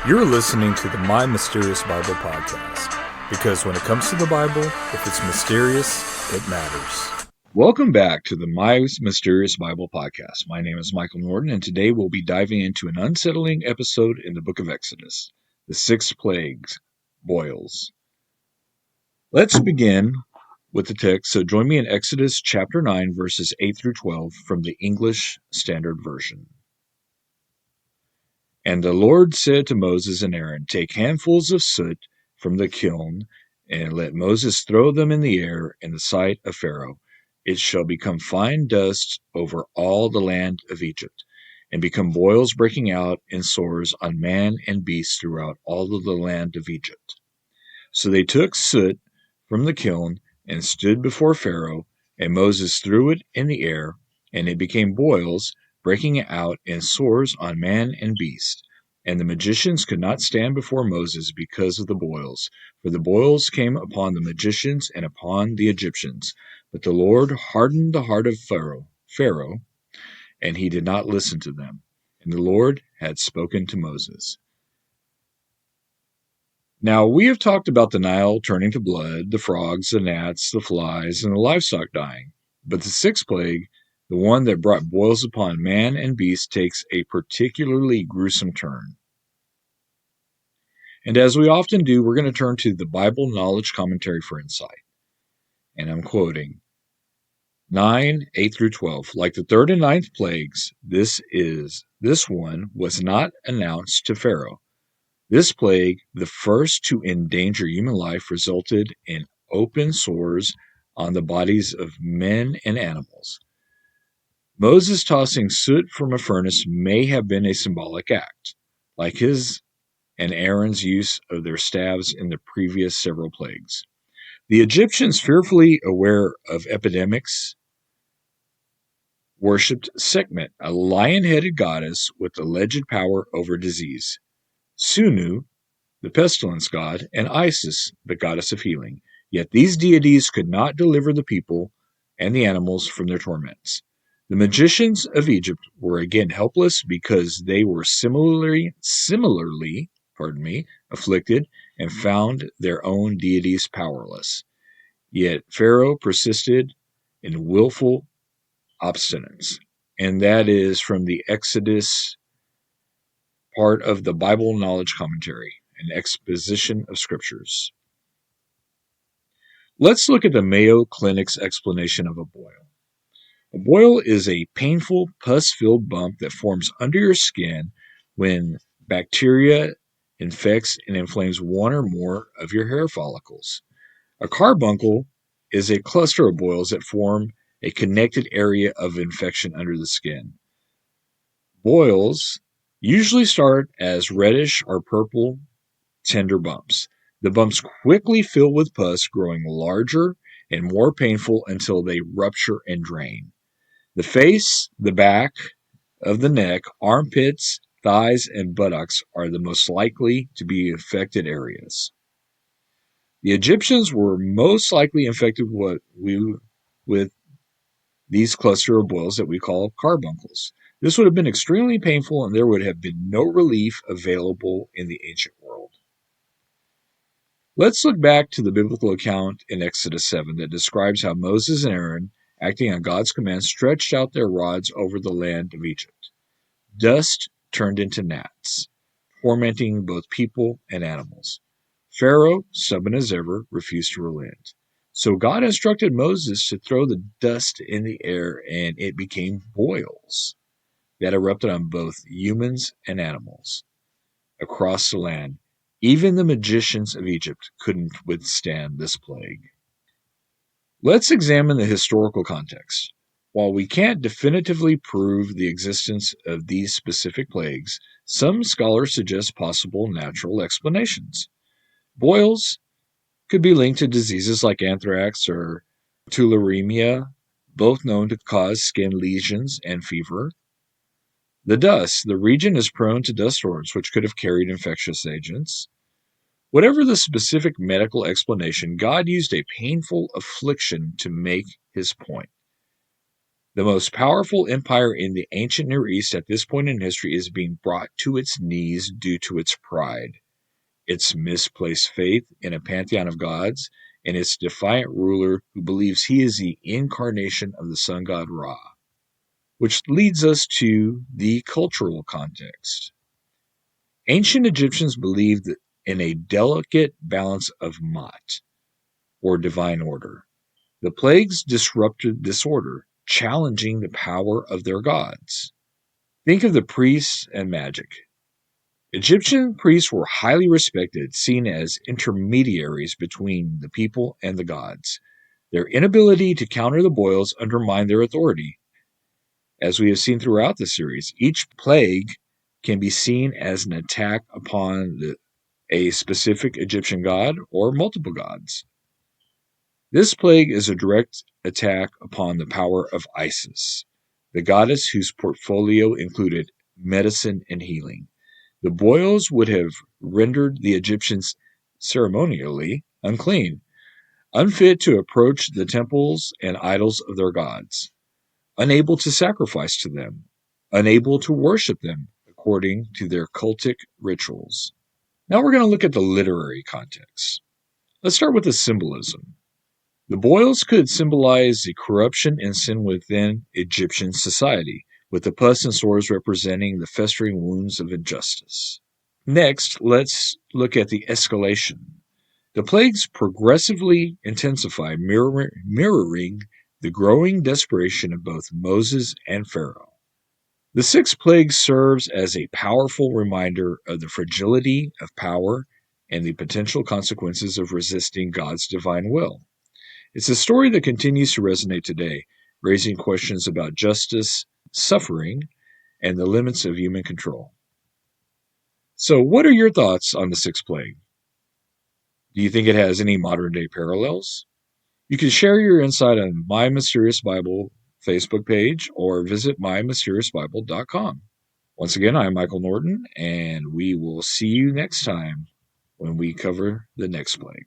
You're listening to the My Mysterious Bible podcast, because when it comes to the Bible, if it's mysterious, it matters. Welcome back to the My Mysterious Bible podcast. My name is Michael Norton, and today we'll be diving into an unsettling episode in the book of Exodus, the sixth plague, boils. Let's begin with the text, so join me in Exodus chapter 9, verses 8 through 12 from the English Standard Version. And the Lord said to Moses and Aaron, "Take handfuls of soot from the kiln, and let Moses throw them in the air in the sight of Pharaoh. It shall become fine dust over all the land of Egypt, and become boils breaking out in sores on man and beast throughout all of the land of Egypt." So they took soot from the kiln and stood before Pharaoh, and Moses threw it in the air, and it became boils, breaking out in sores on man and beast. And the magicians could not stand before Moses because of the boils, for the boils came upon the magicians and upon the Egyptians. But the Lord hardened the heart of Pharaoh, and he did not listen to them. And the Lord had spoken to Moses. Now, we have talked about the Nile turning to blood, the frogs, the gnats, the flies, and the livestock dying. But the sixth plague, the one that brought boils upon man and beast, takes a particularly gruesome turn. And as we often do, we're going to turn to the Bible Knowledge Commentary for insight. And I'm quoting 9, 8 through 12. Like the third and ninth plagues, this one was not announced to Pharaoh. This plague, the first to endanger human life, resulted in open sores on the bodies of men and animals. Moses tossing soot from a furnace may have been a symbolic act, like his and Aaron's use of their staves in the previous several plagues. The Egyptians, fearfully aware of epidemics, worshipped Sekhmet, a lion-headed goddess with alleged power over disease, Sunu, the pestilence god, and Isis, the goddess of healing. Yet these deities could not deliver the people and the animals from their torments. The magicians of Egypt were again helpless because they were similarly afflicted and found their own deities powerless. Yet Pharaoh persisted in willful obstinance. And that is from the Exodus part of the Bible Knowledge Commentary, an exposition of scriptures. Let's look at the Mayo Clinic's explanation of a boil. A boil is a painful, pus-filled bump that forms under your skin when bacteria infects and inflames one or more of your hair follicles. A carbuncle is a cluster of boils that form a connected area of infection under the skin. Boils usually start as reddish or purple, tender bumps. The bumps quickly fill with pus, growing larger and more painful until they rupture and drain. The face, the back of the neck, armpits, thighs, and buttocks are the most likely to be affected areas. The Egyptians were most likely infected with these cluster of boils that we call carbuncles. This would have been extremely painful, and there would have been no relief available in the ancient world. Let's look back to the biblical account in Exodus 7 that describes how Moses and Aaron, acting on God's command, stretched out their rods over the land of Egypt. Dust turned into gnats, tormenting both people and animals. Pharaoh, stubborn as ever, refused to relent. So God instructed Moses to throw the dust in the air, and it became boils that erupted on both humans and animals across the land. Even the magicians of Egypt couldn't withstand this plague. Let's examine the historical context. While we can't definitively prove the existence of these specific plagues, some scholars suggest possible natural explanations. Boils could be linked to diseases like anthrax or tularemia, both known to cause skin lesions and fever. The dust. The region is prone to dust storms, which could have carried infectious agents. Whatever the specific medical explanation, God used a painful affliction to make his point. The most powerful empire in the ancient Near East at this point in history is being brought to its knees due to its pride, its misplaced faith in a pantheon of gods, and its defiant ruler who believes he is the incarnation of the sun god Ra. Which leads us to the cultural context. Ancient Egyptians believed in a delicate balance of Ma'at, or divine order. The plagues disrupted this order, challenging the power of their gods. Think of the priests and magic. Egyptian priests were highly respected, seen as intermediaries between the people and the gods. Their inability to counter the boils undermined their authority. As we have seen throughout the series, each plague can be seen as an attack upon a specific Egyptian god or multiple gods. This plague is a direct attack upon the power of Isis, the goddess whose portfolio included medicine and healing. The boils would have rendered the Egyptians ceremonially unclean, unfit to approach the temples and idols of their gods, unable to sacrifice to them, unable to worship them according to their cultic rituals. Now we're going to look at the literary context. Let's start with the symbolism. The boils could symbolize the corruption and sin within Egyptian society, with the pus and sores representing the festering wounds of injustice. Next, let's look at the escalation. The plagues progressively intensify, mirroring the growing desperation of both Moses and Pharaoh. The sixth plague serves as a powerful reminder of the fragility of power and the potential consequences of resisting God's divine will. It's a story that continues to resonate today, raising questions about justice, suffering, and the limits of human control. So, what are your thoughts on the sixth plague? Do you think it has any modern-day parallels? You can share your insight on My Mysterious Bible Facebook page or visit mymysteriousbible.com. Once again, I'm Michael Norton, and we will see you next time when we cover the next plague.